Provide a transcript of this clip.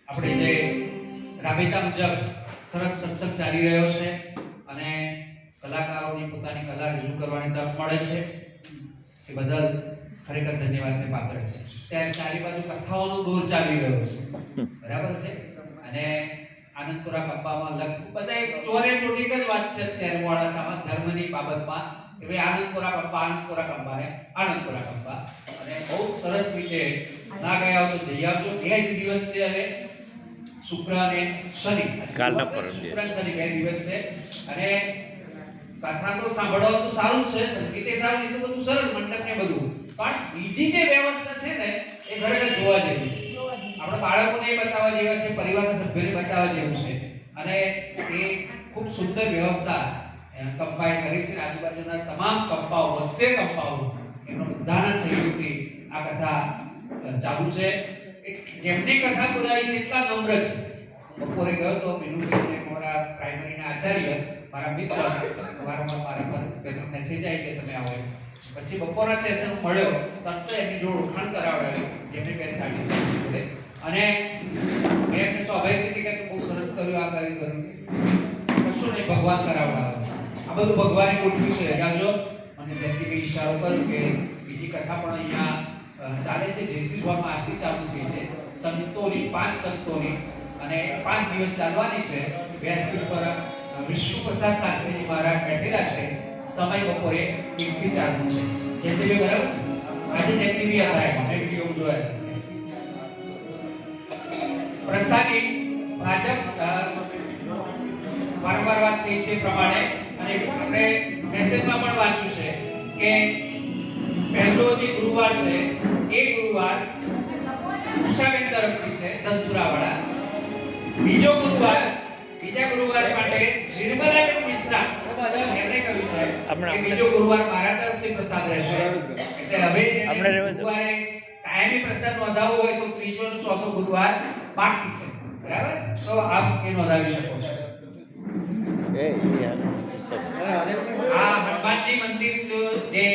આપણે જે રાબેતા મુજબ સરસ સત્સંગ ચાલી રહ્યો છે અને કલાકારોની પોતાની કલા રજૂ કરવાની તક મળે છે એ બદલ ખરેખર ધન્યવાદને પાત્ર છે. ત્યારે ચારે બાજુ કથાઓનો દોર ચાલી રહ્યો છે, બરાબર છે. અને આનંદપુરા કંપામાં લગભગ બધા ચોરે ચોટી જ વાત છે અત્યારે મોડાસામાં ધર્મની બાબતમાં કે ભાઈ આનંદપુરા કંપા ને આનંદપુરા કંપા, અને બહુ સરસ રીતે ના ગયા તો જઈ આવજો. 2 જ દિવસ છે હવે, શુક્ર અને શનિ. કાલના પરમ શુક્ર શનિ 2 દિવસ છે અને કથા તો સાંભળવા તો સારું છે, સંગીતે સારું, એટલું બધું સરસ મંડપ ને બધું, પણ બીજી જે વ્યવસ્થા છે ને એ ખરેખર જોવા જેવી છે. આપણે બાળકોને બતાવવા જેવા છે, પરિવારના સભ્યોને બતાવવા જેવું છે અને એ ખૂબ સુંદર વ્યવસ્થા કંપાએ કરી છે. આજુબાજુના તમામ કંપાઓ, 72 કંપાઓ એમનો બધાના સહયોગથી આ કથા ચાલુ છે. જેમને કથા બોલાવી છે એટલા નમ્ર છે. બપોરે ગયો તો વિનુભાઈ મોરા પ્રાઇમરીના આચાર્ય, મારા મિત્ર, વારંવાર મારા પર મેસેજ આવી કે તમે આવો. પછી બપોરના સેશન મળ્યો, તરત એની જોડ ઓળખાણ કરાવડાવી જેમને બેસાડી જોડે, અને મેં એમને સ્વાભાવિક રીતે કે બહુ સરસ કર્યું, આ કર્યું, કશું નહીં, ભગવાન કરાવડાવે. આ બધું ભગવાને ગોઠવ્યું છે. લગાવજો. અને જેથી બી ઈશારો કર્યો કે બીજી કથા પણ અહીંયા ચાલે છે. જેસી હોલમાં આજથી ચાલુ થઈ છે. સંતોની 5 સંતોની અને 5 દિવસ ચાલવાની છે. વ્યાસપીઠ પર વિષ્ણુપ્રસાદ શાસ્ત્રીજી મહારાજ બેઠેલા છે. સમય બપોરે 1 થી 4 નો છે. જેથી બી બરાબર આજે જેથી બી હતા મેં વિડીયો જોયા. પ્રસાદી ભાજપ વારંવાર વાત થઈ છે પ્રમાણે, અને આપણે મેસેજમાં પણ વાંચ્યું છે કે પહેલો જે ગુરુવાર છે એ ગુરુવાર ઉષાબેન તરફથી છે, ધનસુરાવાળા. બીજા ગુરુવાર માટે નિર્મલાબેન મિશ્રા એમણે કહ્યું છે કે બીજો ગુરુવાર મારા તરફથી પ્રસાદ રહેશે. એટલે હવે ગુરુવારે કાયમી પ્રસાદ નોંધાવવો હોય તો ત્રીજો અને ચોથો ગુરુવાર બાકી છે, બરાબર? તો આપ એ નોંધાવી શકો છો. આ હનુમાનજી મંદિર જે